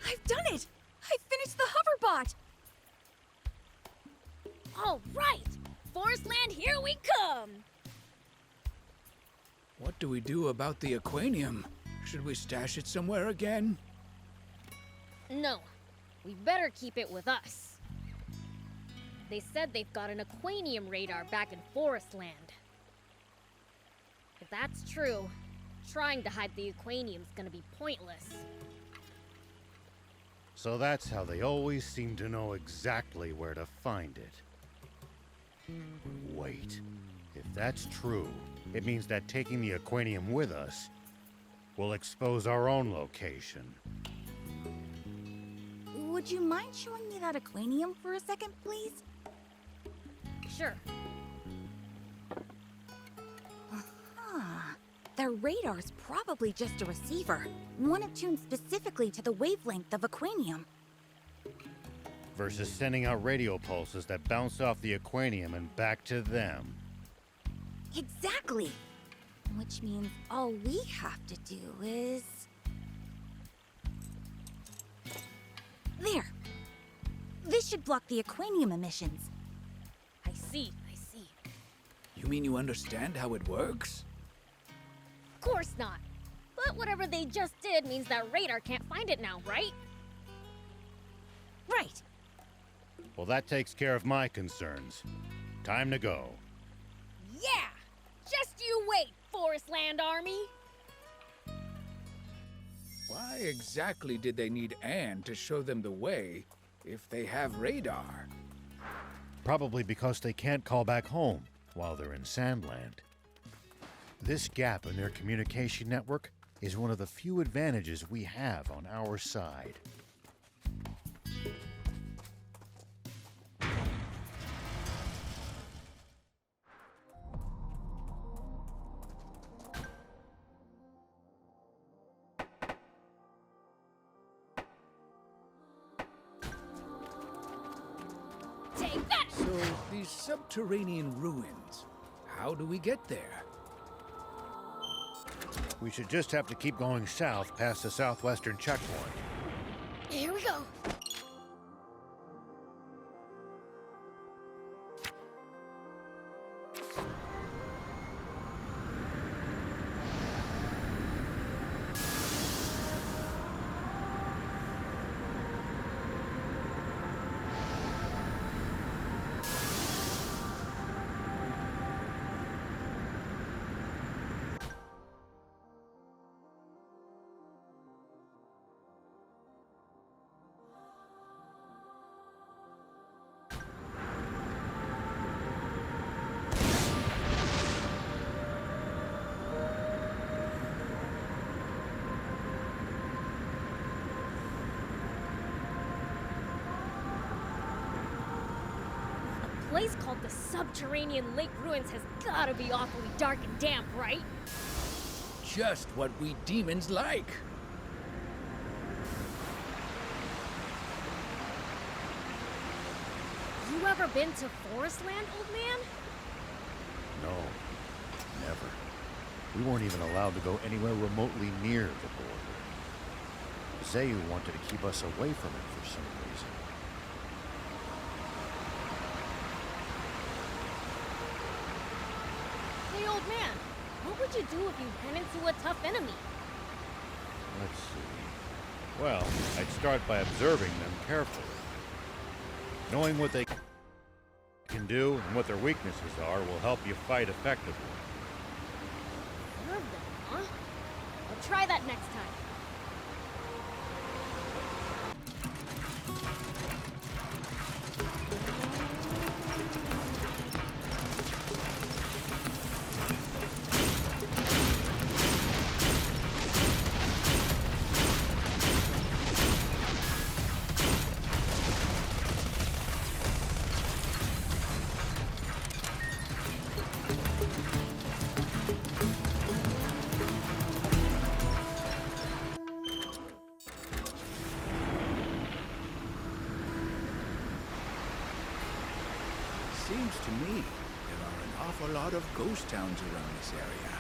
I've done it! I finished the hoverbot! All right! Forestland, here we come! What do we do about the aquanium? Should we stash it somewhere again? No, we better keep it with us. They said they've got an aquanium radar back in Forestland. If that's true, trying to hide the aquanium's gonna be pointless. So that's how they always seem to know exactly where to find it. Wait, if that's true, it means that taking the aquanium with us will expose our own location. Would you mind showing me that aquanium for a second, please? Sure. Their radar's probably just a receiver, one attuned specifically to the wavelength of aquanium. Versus sending out radio pulses that bounce off the aquanium and back to them. Exactly! Which means all we have to do is... There! This should block the aquanium emissions. I see. You mean you understand how it works? Of course not. But whatever they just did means that radar can't find it now, right? Right! Well, that takes care of my concerns. Time to go. Yeah! Just you wait, Forestland Army! Why exactly did they need Anne to show them the way if they have radar? Probably because they can't call back home while they're in Sandland. This gap in their communication network is one of the few advantages we have on our side. Take that! So, these subterranean ruins, how do we get there? We should just have to keep going south past the southwestern checkpoint. Here we go! A place called the Subterranean Lake Ruins has gotta be awfully dark and damp, right? Just what we demons like. You ever been to Forestland, old man? No, never. We weren't even allowed to go anywhere remotely near the border. Zayu wanted to keep us away from it for some reason. Hey, old man, what would you do if you ran into a tough enemy? Let's see. Well, I'd start by observing them carefully. Knowing what they can do and what their weaknesses are will help you fight effectively. Observe them, huh? I'll try that next time. Seems to me there are an awful lot of ghost towns around this area.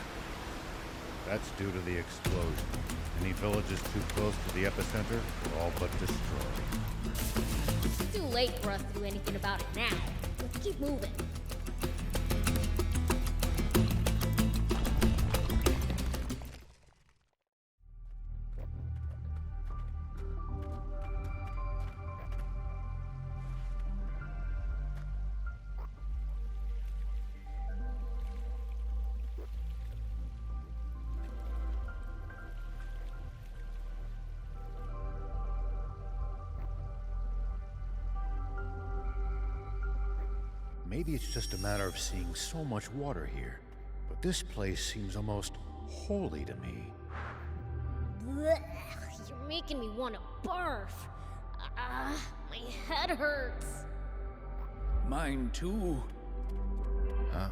That's due to the explosion. Any villages too close to the epicenter were all but destroyed. It's too late for us to do anything about it now. Let's keep moving. Maybe it's just a matter of seeing so much water here, but this place seems almost holy to me. Blech, you're making me want to barf. My head hurts. Mine too. Huh?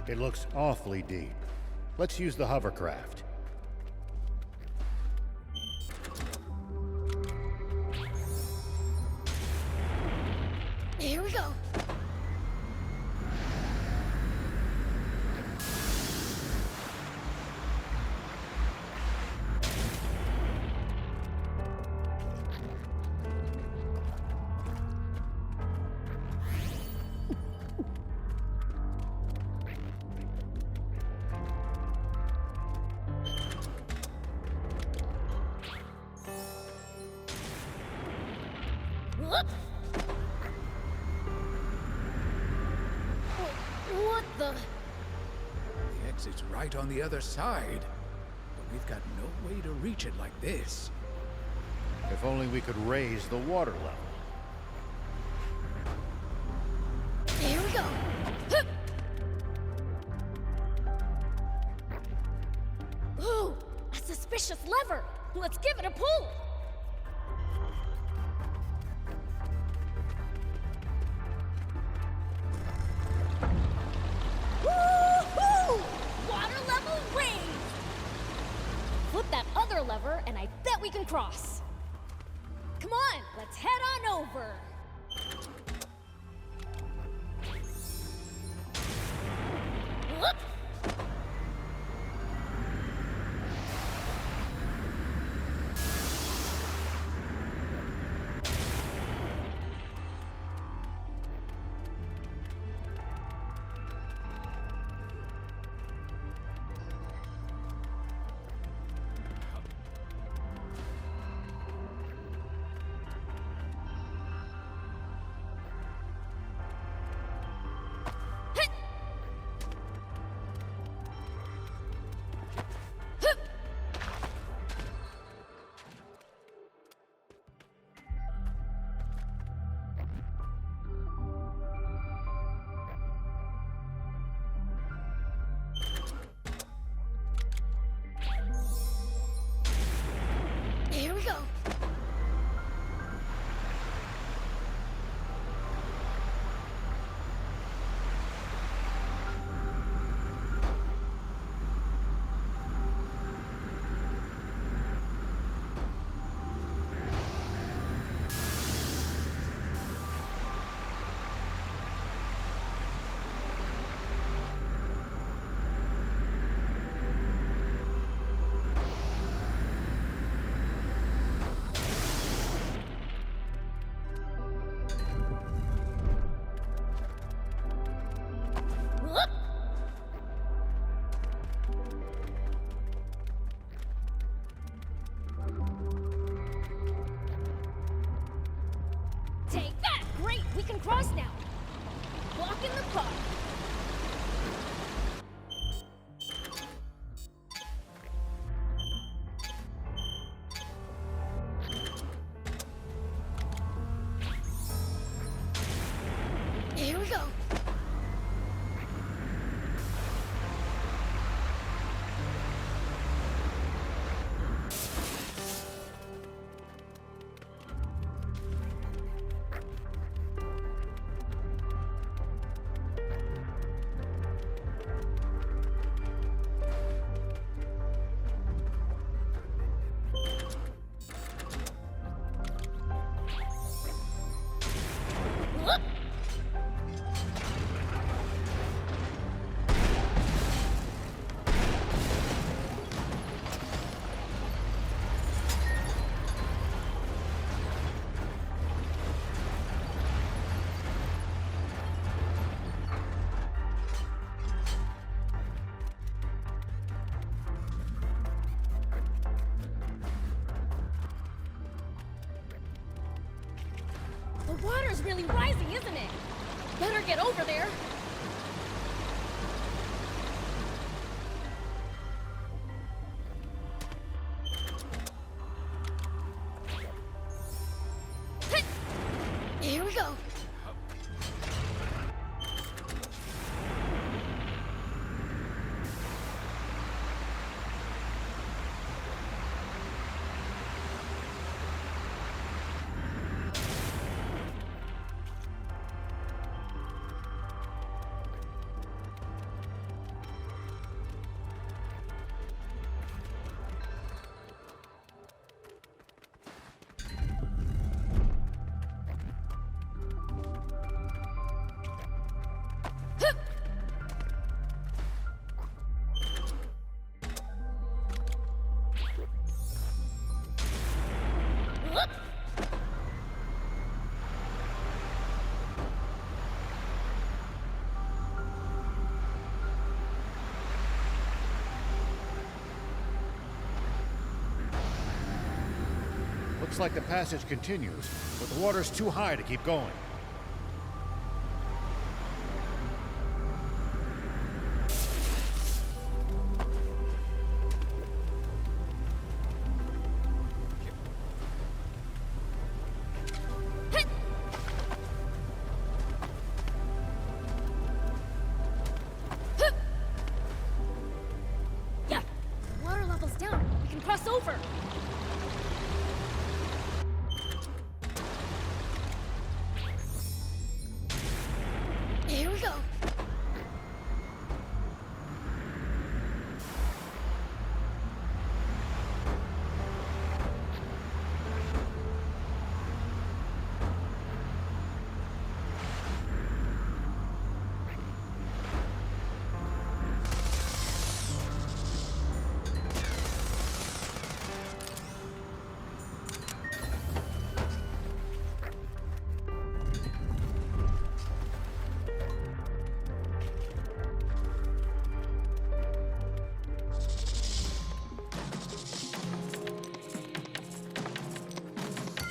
It looks awfully deep. Let's use the hovercraft. Here we go. Whoop. What the? The exit's right on the other side. But we've got no way to reach it like this. If only we could raise the water level. Here we go. Hup. Ooh, a suspicious lever. Let's give it a pull. Woo-hoo! Water level raised. Flip that other lever, and I bet we can cross. Come on, let's head on over. Whoop. Here we go. Whoop. Take that! Great, we can cross now. Block in the park. Here we go. water's really rising, isn't it? Better get over there. Here we go. Looks like the passage continues, but the water's too high to keep going. Yeah, water level's down. We can cross over. Here we go.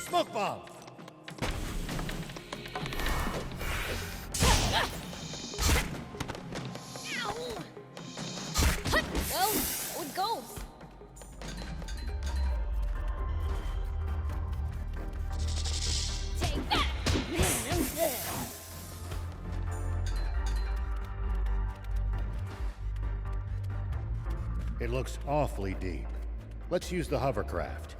Smoke bomb! Ow! Well, so it goes. Take that! It looks awfully deep. Let's use the hovercraft.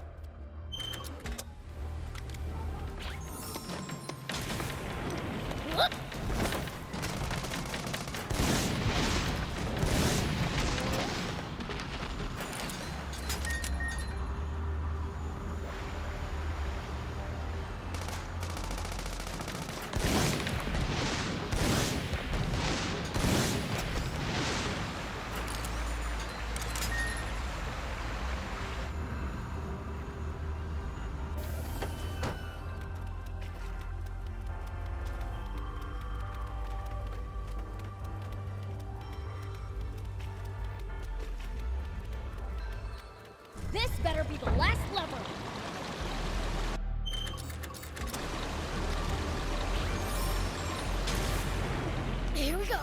This better be the last lever. Here we go.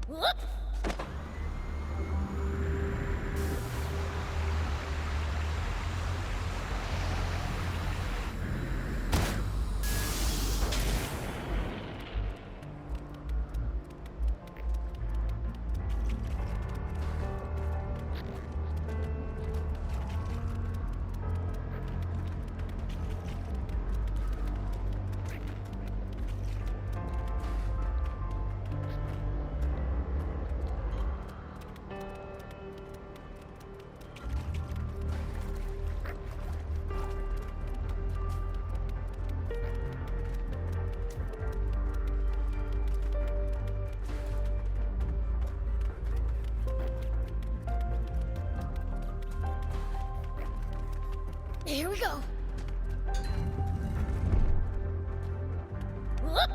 Whoop! Here we go. Whoop.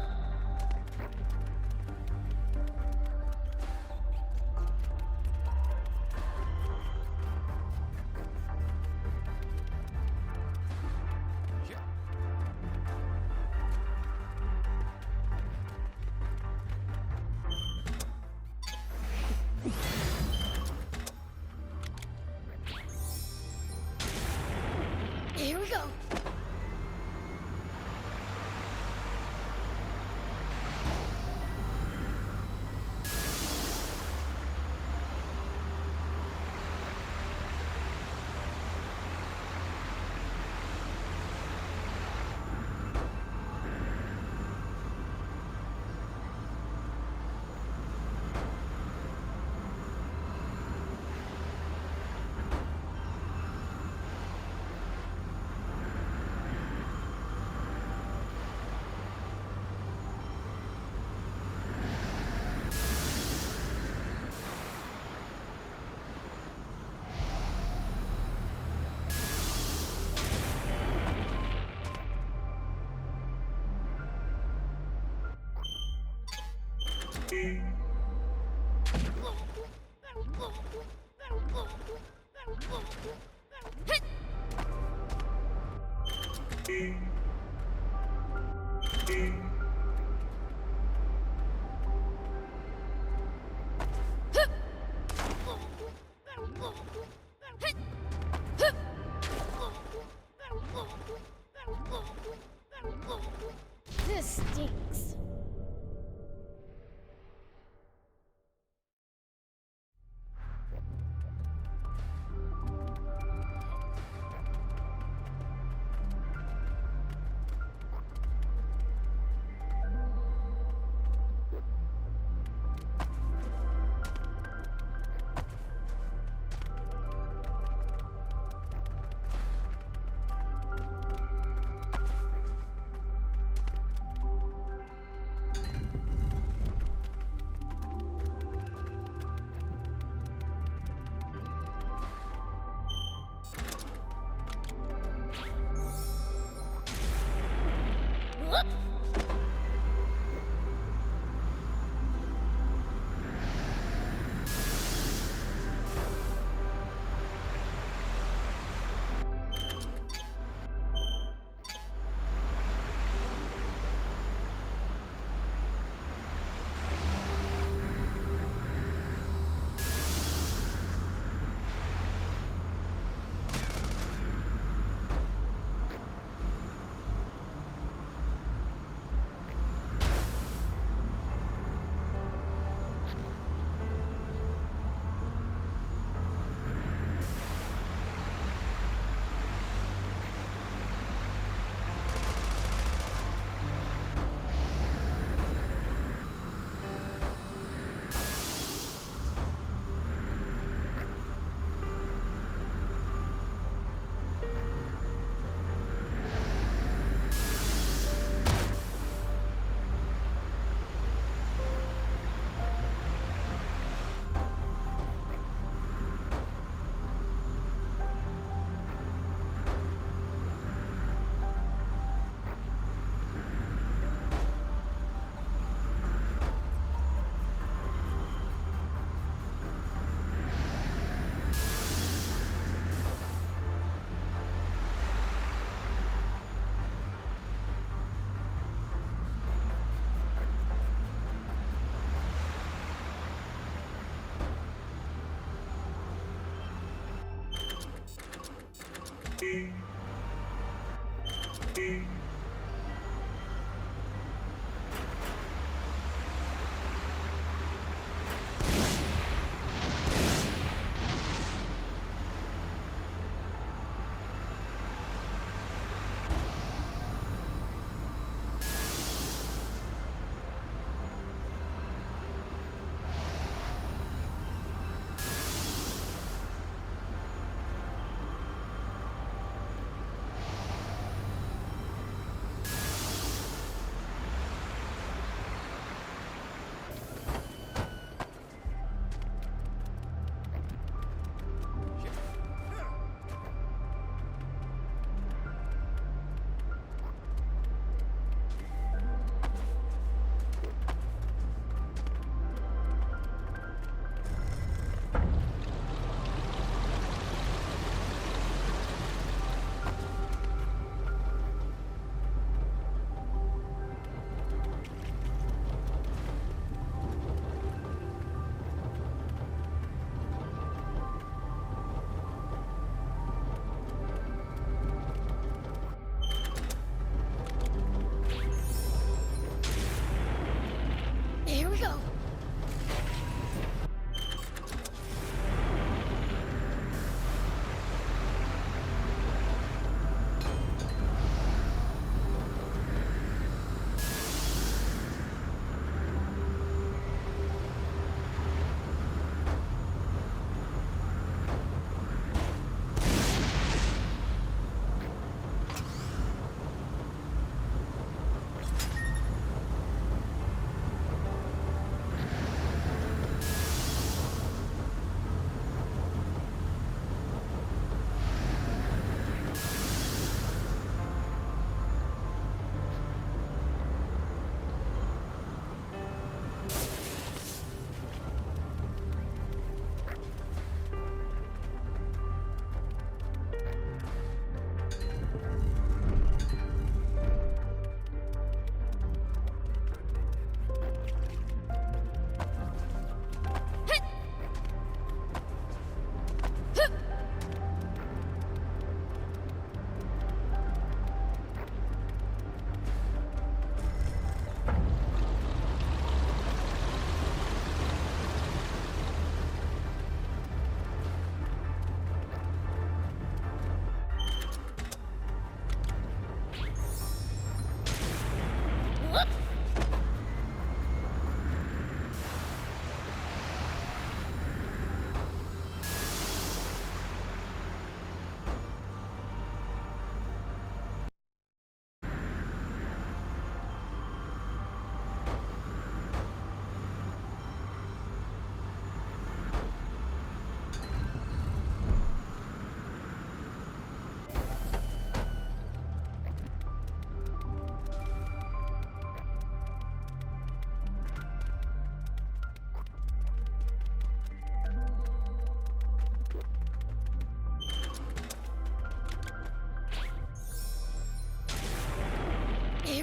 Here we go. This stinks. Whoop.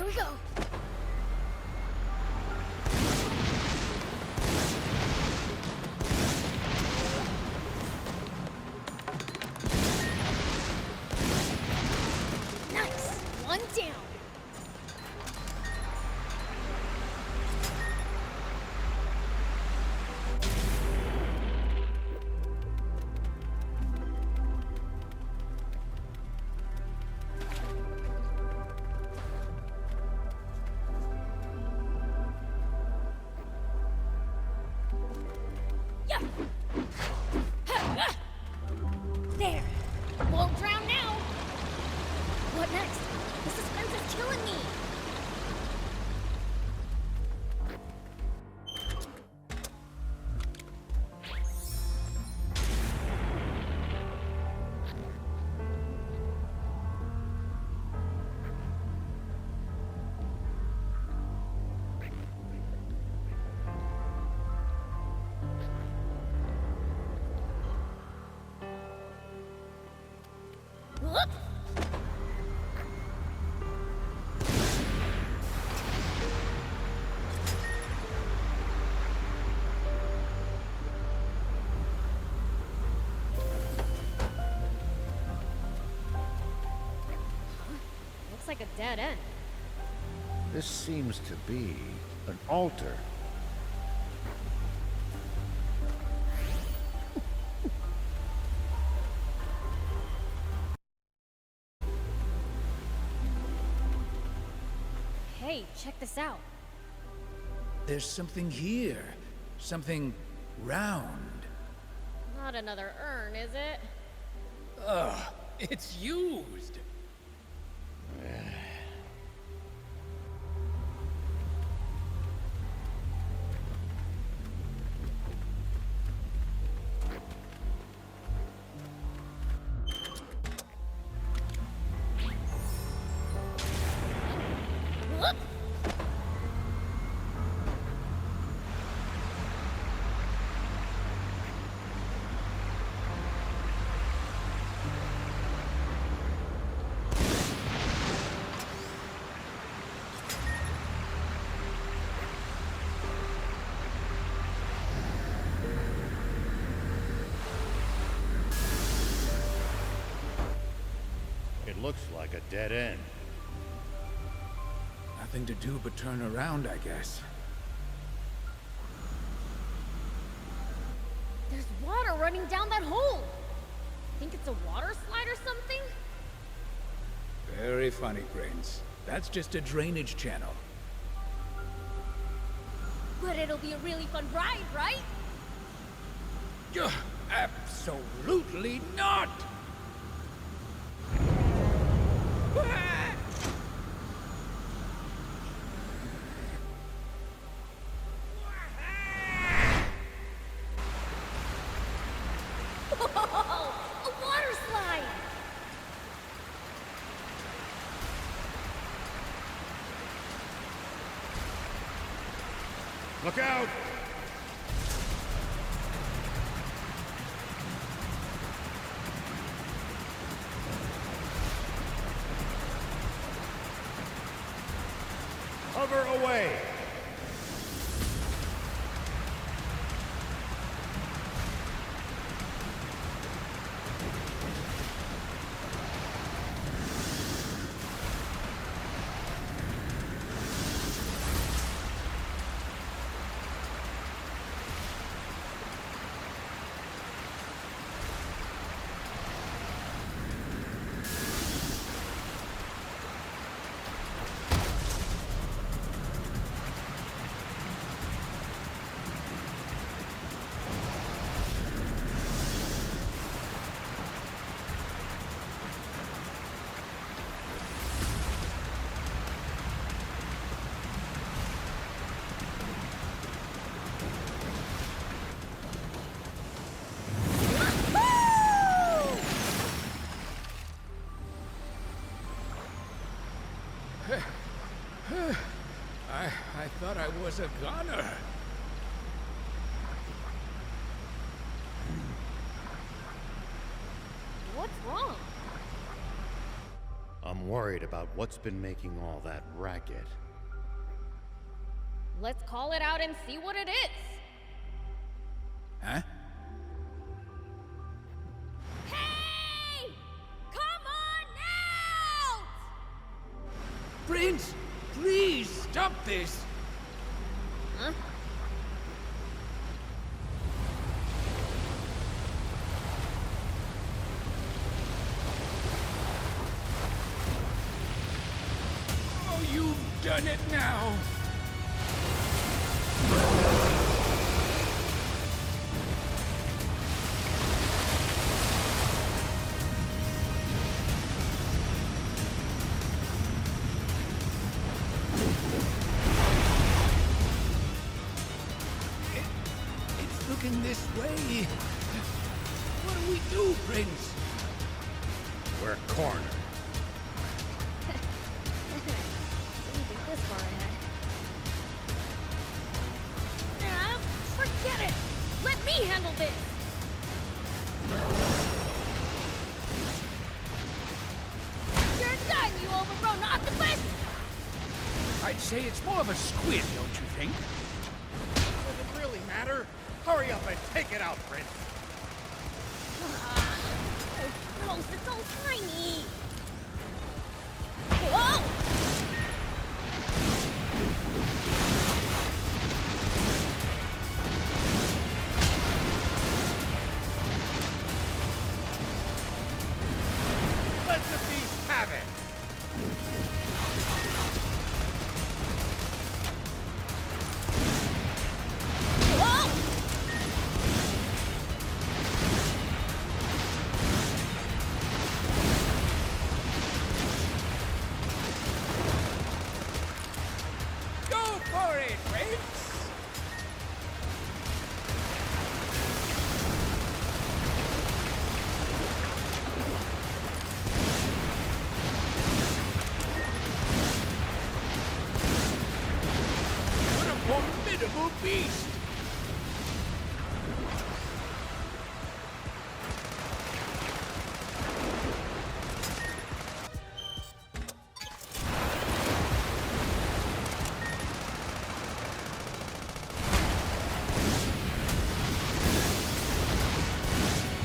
Here we go. Nice. One down. Yeah. There. Won't drown now. What next? The suspense is killing me. Whoop. Looks like a dead end. This seems to be an altar. Hey, check this out. There's something here. Something round. Not another urn, is it? Ugh, it's used. Whoop. It looks like a dead end. Nothing to do but turn around, I guess. There's water running down that hole. Think it's a water slide or something? Very funny, Prince. That's just a drainage channel. But it'll be a really fun ride, right? Ugh, absolutely not! Whoa! A water slide! Look out! Hover away! I thought I was a goner. What's wrong? I'm I'm worried about what's been making all that racket. Let's call it out and see what it is. Huh? Hey! Come on out! Prince, please stop this! Huh? Oh, you've done it now! It's looking this way. What do we do, Prince? We're cornered. Didn't think this far ahead. Nah, forget it! Let me handle this! You're done, you overgrown octopus! I'd say it's more of a squid, don't you think? Does it really matter? Hurry up and take it out, Prince. So gross, it's so tiny! Whoa! Let the beast have it! Whoa! Go for it, Prince! What a formidable beast!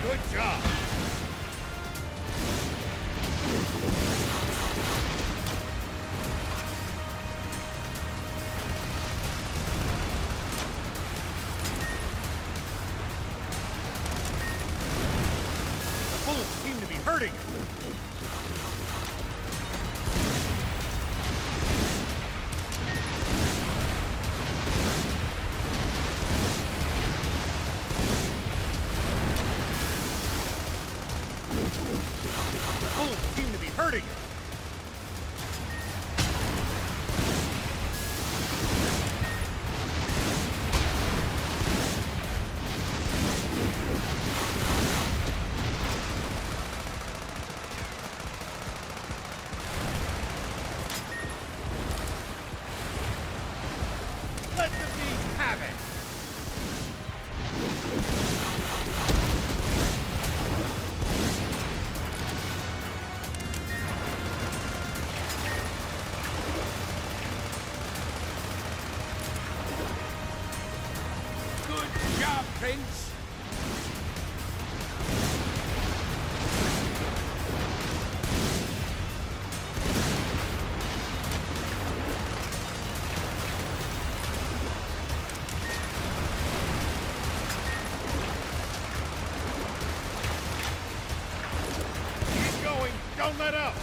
Good job! The bullets seem to be hurting you. The bullets seem to be hurting you. Let the beast have it! Good job, Prince! Keep going! Don't let up!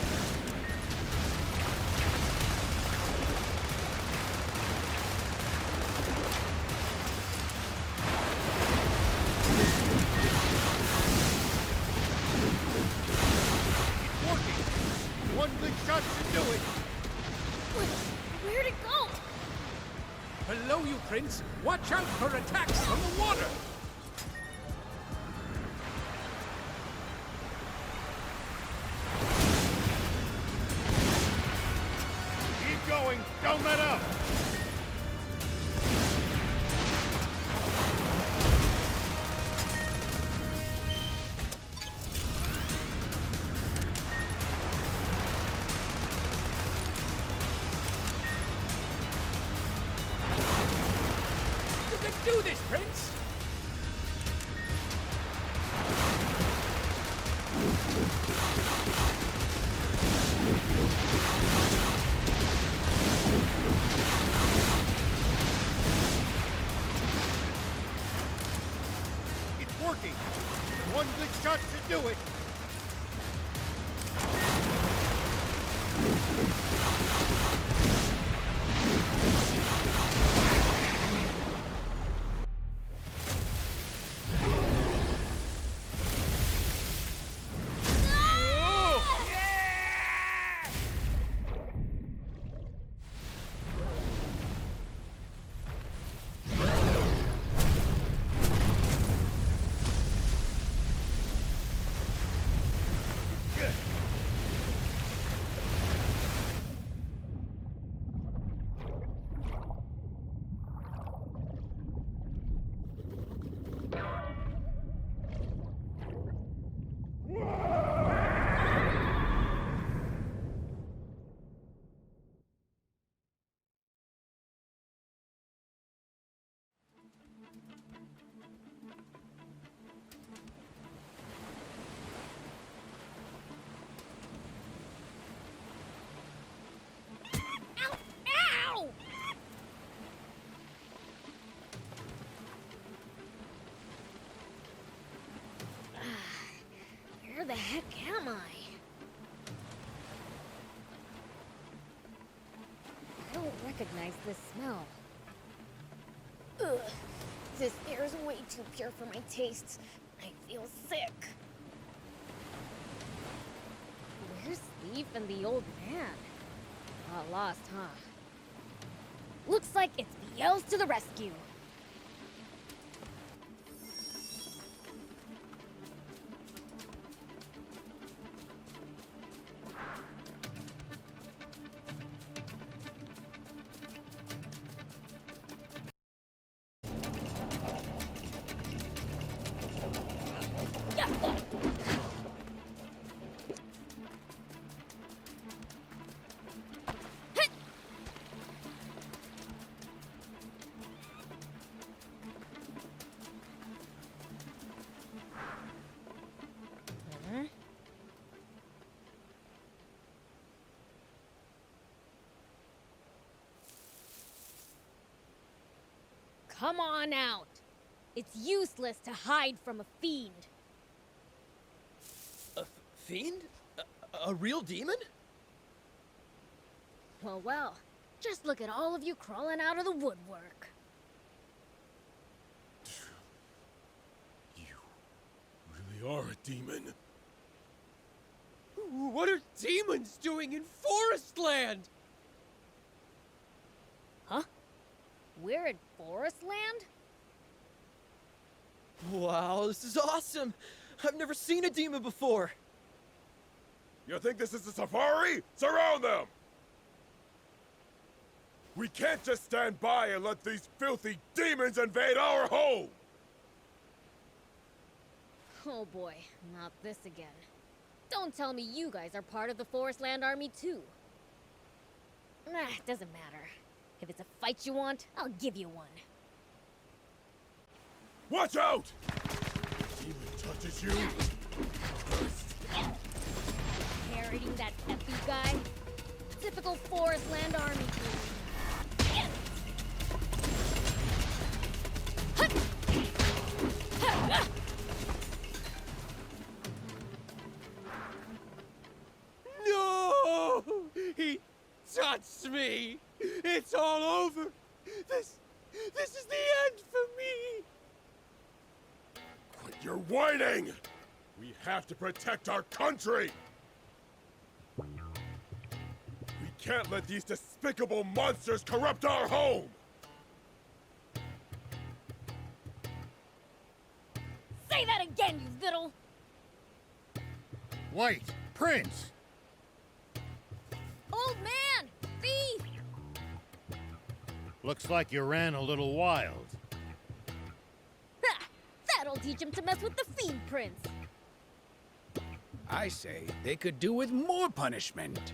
It's working! One good shot should do it! Where'd it go? Below you, Prince! Watch out for attacks from the water! Keep going! Don't let up! Let's do this, Prince! It's working! One good shot should do it! Ow! Ow! Where the heck am I? I don't recognize this smell. Ugh. This air is way too pure for my tastes. I feel sick. Where's Leaf and the old man? Got lost, huh? Looks like it's BL's to the rescue. Come on out. It's useless to hide from a fiend. A fiend? A real demon? Well, just look at all of you crawling out of the woodwork. You really are a demon. What are demons doing in Forest Land? Huh? We're in Forest Land? Wow, this is awesome! I've never seen a demon before! You think this is a safari? Surround them! We can't just stand by and let these filthy demons invade our home! Oh boy, not this again. Don't tell me you guys are part of the Forest Land Army too. Nah, doesn't matter. If it's a fight you want, I'll give you one. Watch out! Demon touches you. Parroting that epic guy? Typical Forest Land Army dude. No! He touched me! It's all over! This is the end for me! Quit your whining! We have to protect our country! We can't let these despicable monsters corrupt our home! Say that again, you little... White! Prince! Old man! Thief! Looks like you ran a little wild. Ha! That'll teach him to mess with the Fiend Prince. I say they could do with more punishment.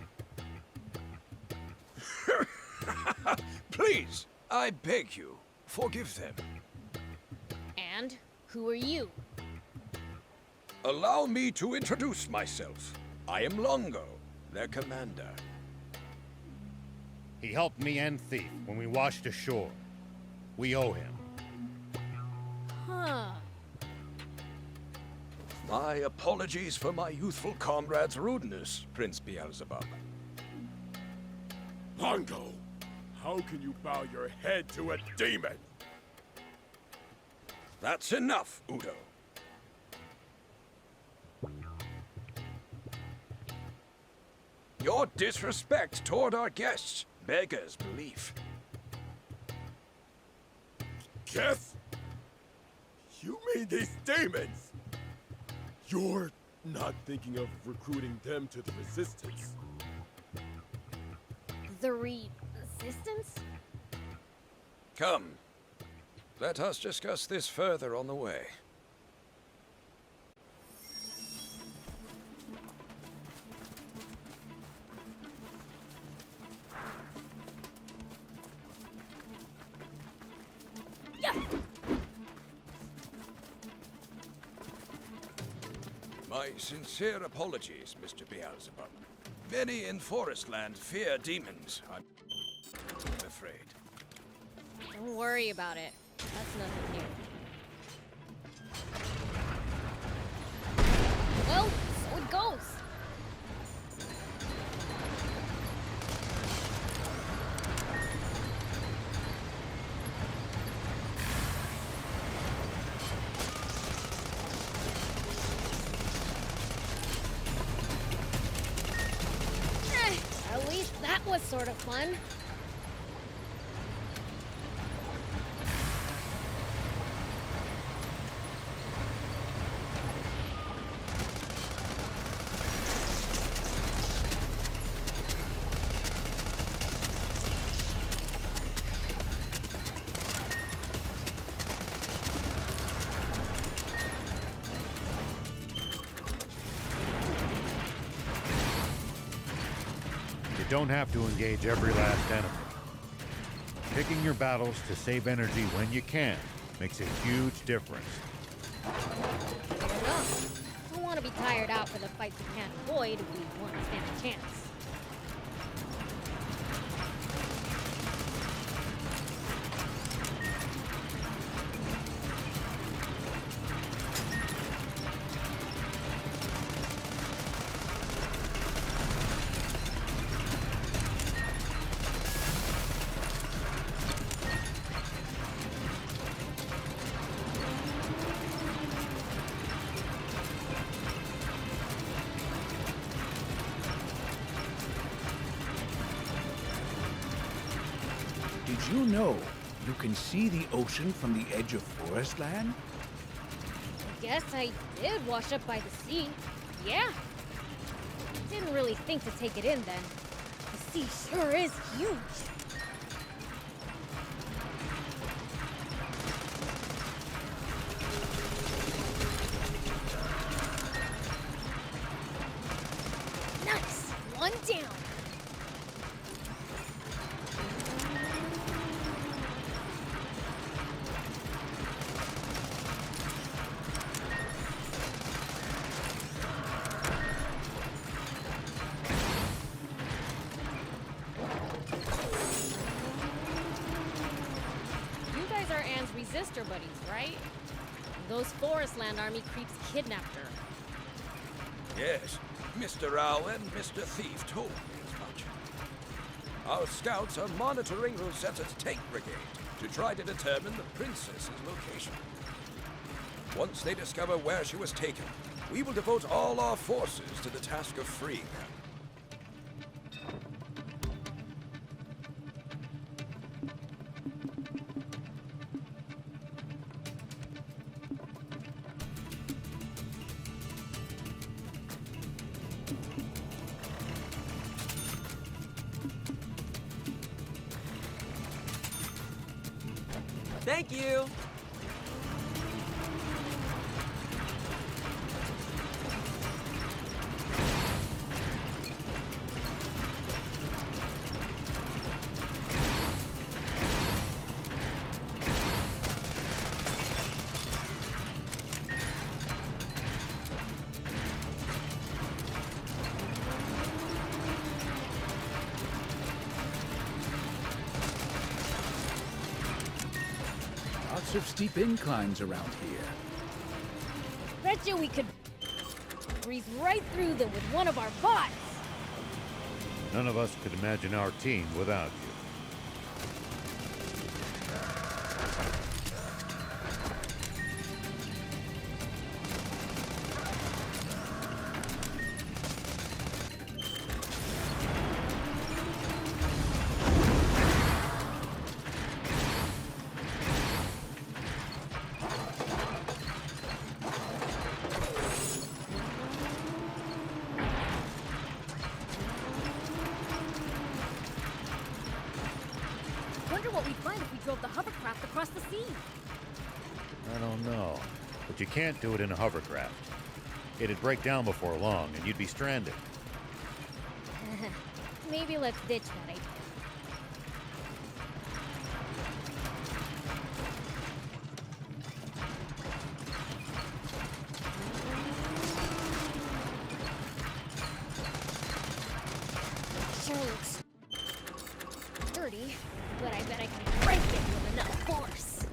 Please, I beg you, forgive them. And who are you? Allow me to introduce myself. I am Longo, their commander. He helped me and Thief when we washed ashore. We owe him. Huh. My apologies for my youthful comrade's rudeness, Prince Beelzebub. Longo, how can you bow your head to a demon? That's enough, Udo. Your disrespect toward our guests beggars belief. Guess? You mean these demons? You're not thinking of recruiting them to the Resistance? The Resistance? Come, let us discuss this further on the way. My sincere apologies, Mr. Beelzebub. Many in Forestland fear demons, I'm afraid. Don't worry about it. That's nothing new. Well, so it goes. At least that was sort of fun. You don't have to engage every last enemy. Picking your battles to save energy when you can makes a huge difference. Fair enough. Don't want to be tired out for the fights we can't avoid if we want to stand a chance. Did you know you can see the ocean from the edge of Forestland? I guess I did wash up by the sea. Yeah. Didn't really think to take it in then. The sea sure is huge. Nice! One down. You guys are Anne's resistor buddies, right? Those Forestland Army creeps kidnapped her. Yes, Mr. Owl and Mr. Thief told me as much. Our scouts are monitoring Rosetta's tank brigade to try to determine the princess's location. Once they discover where she was taken, we will devote all our forces to the task of freeing her. Thank you! lots of steep inclines around here. Bet you we could breeze right through them with one of our bots. None of us could imagine our team without you. Wonder what we'd find if we drove the hovercraft across the sea. I don't know. But you can't do it in a hovercraft. It'd break down before long, and you'd be stranded. Maybe let's ditch that idea. Sure looks dirty, but I bet I can break it with enough force.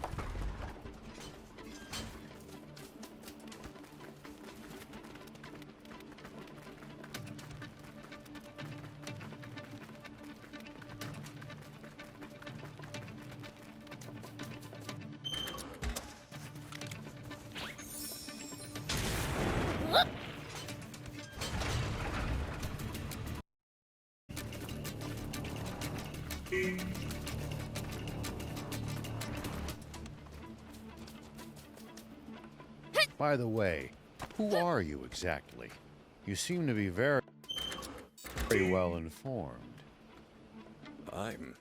Whoop! By the way, who are you exactly? You seem to be very well informed. I'm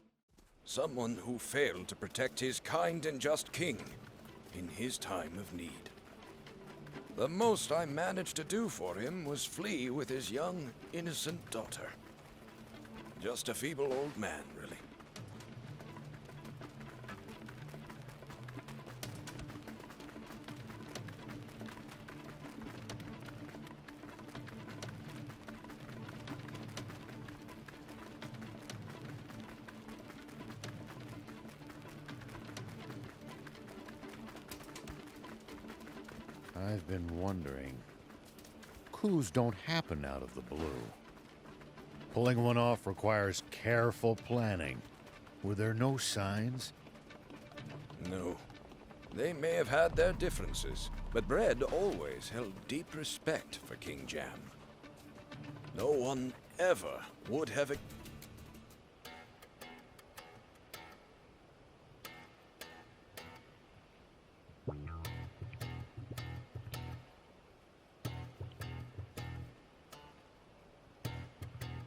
someone who failed to protect his kind and just king in his time of need. The most I managed to do for him was flee with his young, innocent daughter. Just a feeble old man, really. I've been wondering. Coups don't happen out of the blue. Pulling one off requires careful planning. Were there no signs? No. They may have had their differences, but Bread always held deep respect for King Jam. No one ever would have...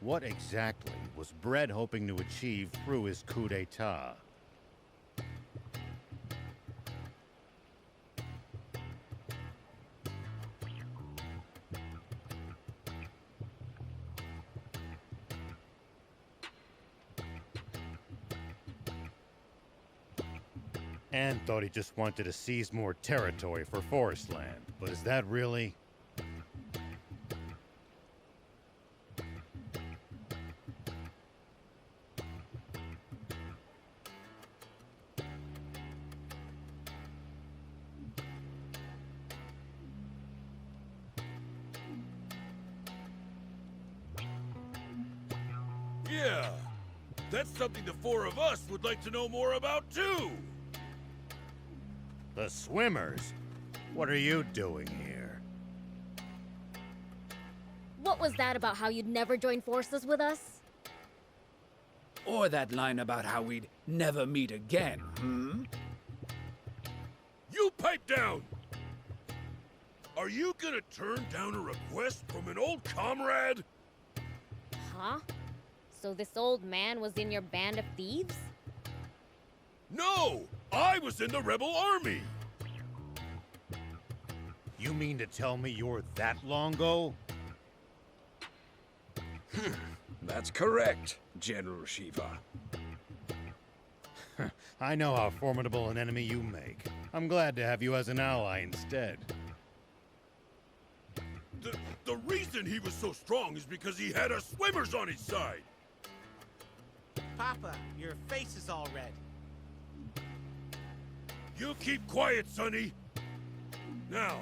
What exactly was Bread hoping to achieve through his coup d'etat? Anne thought he just wanted to seize more territory for forest land, but is that really? Yeah, that's something the four of us would like to know more about too. The swimmers? What are you doing here? What was that about how you'd never join forces with us? Or that line about how we'd never meet again, You pipe down! Are you gonna turn down a request from an old comrade? Huh? So this old man was in your band of thieves? No! I was in the rebel army! You mean to tell me you're that Longo? That's correct, General Shiva. I know how formidable an enemy you make. I'm glad to have you as an ally instead. The reason he was so strong is because he had us swimmers on his side! Papa, your face is all red. You keep quiet, Sonny. Now,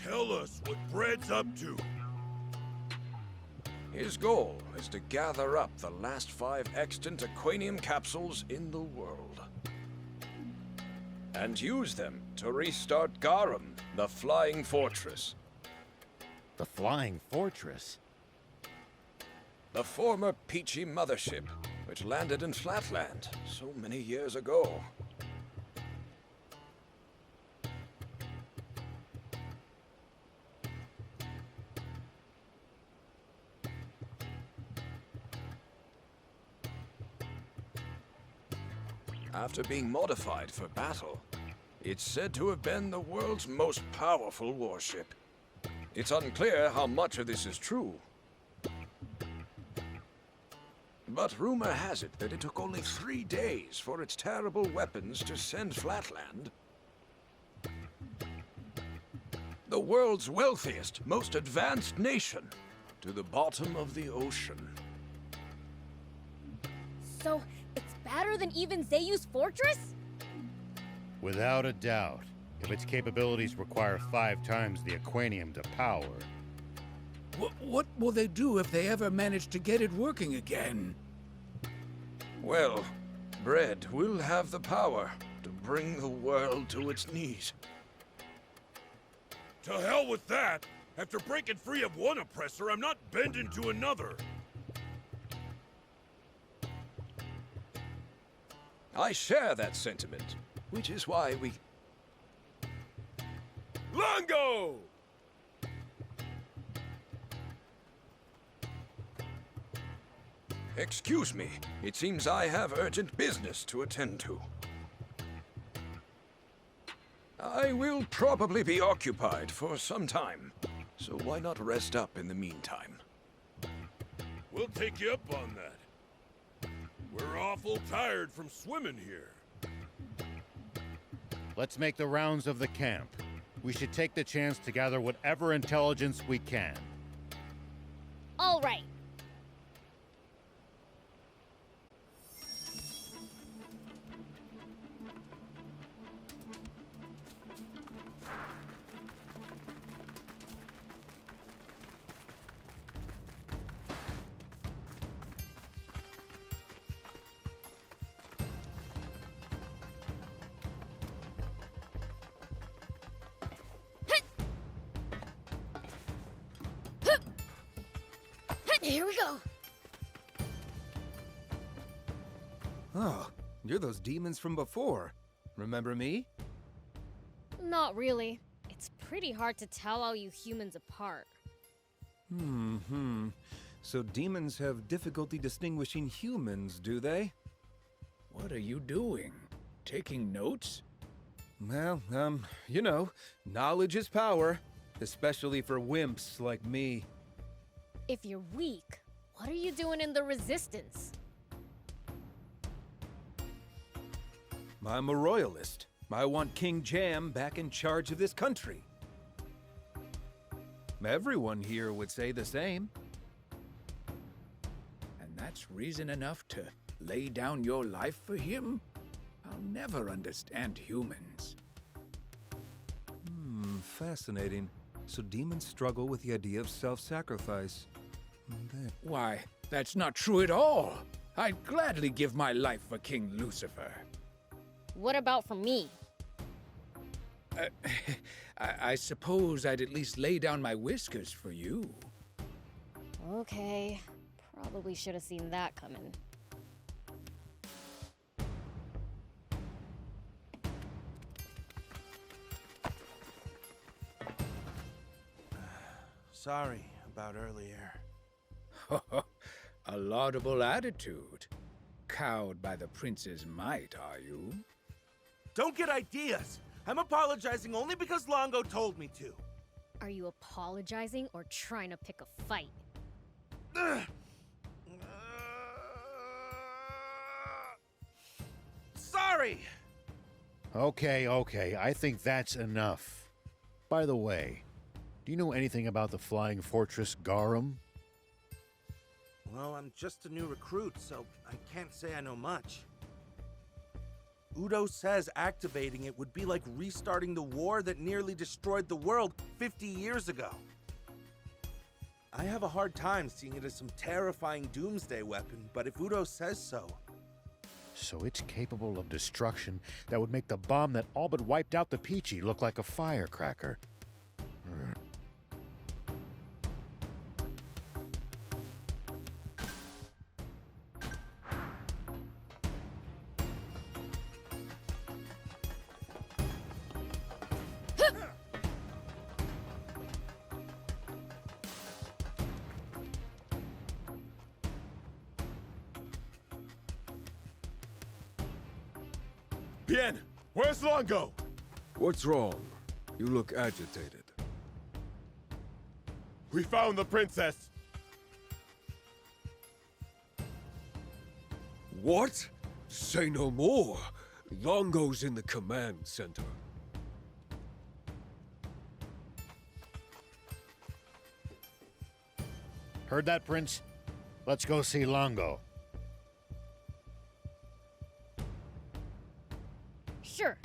tell us what Bread's up to. His goal is to gather up the last 5 extant Aquanium capsules in the world. And use them to restart Garum, the Flying Fortress. The Flying Fortress? The former Peachy mothership, which landed in Flatland so many years ago. After being modified for battle, it's said to have been the world's most powerful warship. It's unclear how much of this is true. But rumor has it that it took only 3 days for its terrible weapons to send Flatland, the world's wealthiest, most advanced nation, to the bottom of the ocean. So, it's badder than even Zeyu's fortress? Without a doubt. If its capabilities require 5 times the Aquanium to power. What will they do if they ever manage to get it working again? Well, Bread will have the power to bring the world to its knees. To hell with that! After breaking free of one oppressor, I'm not bending to another. I share that sentiment, which is why we... Longo! Excuse me. It seems I have urgent business to attend to. I will probably be occupied for some time, so why not rest up in the meantime? We'll take you up on that. We're awful tired from swimming here. Let's make the rounds of the camp. We should take the chance to gather whatever intelligence we can. All right. Here we go. Oh, you're those demons from before. Remember me? Not really. It's pretty hard to tell all you humans apart. So demons have difficulty distinguishing humans, do they? What are you doing? Taking notes? Well, you know, knowledge is power, especially for wimps like me. If you're weak, what are you doing in the Resistance? I'm a royalist. I want King Jam back in charge of this country. Everyone here would say the same. And that's reason enough to lay down your life for him? I'll never understand humans. Fascinating. So demons struggle with the idea of self-sacrifice. Why, that's not true at all. I'd gladly give my life for King Lucifer. What about for me? I suppose I'd at least lay down my whiskers for you. Okay. Probably should have seen that coming. Sorry about earlier. A laudable attitude. Cowed by the prince's might, are you? Don't get ideas! I'm apologizing only because Longo told me to. Are you apologizing or trying to pick a fight? Sorry! Okay, I think that's enough. By the way, do you know anything about the Flying Fortress Garum? Well, I'm just a new recruit, so I can't say I know much. Udo says activating it would be like restarting the war that nearly destroyed the world 50 years ago. I have a hard time seeing it as some terrifying doomsday weapon, but if Udo says so... So it's capable of destruction that would make the bomb that all but wiped out the Peachy look like a firecracker. Bien, where's Longo? What's wrong? You look agitated. We found the princess. What? Say no more. Longo's in the command center. Heard that, Prince? Let's go see Longo. Sure.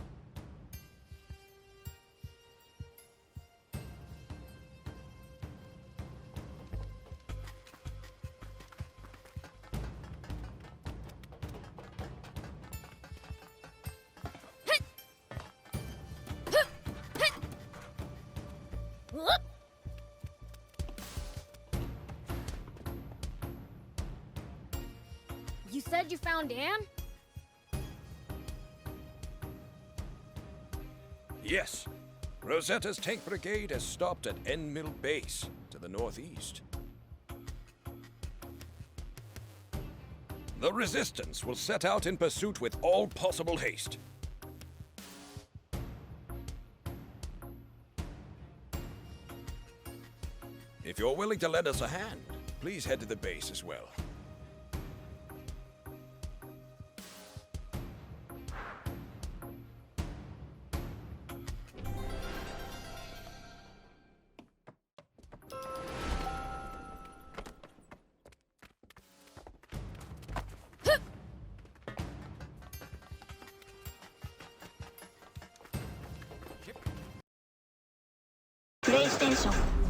You said you found Anne? Yes. Rosetta's tank brigade has stopped at End Mill Base, to the northeast. The Resistance will set out in pursuit with all possible haste. If you're willing to lend us a hand, please head to the base as well. PlayStation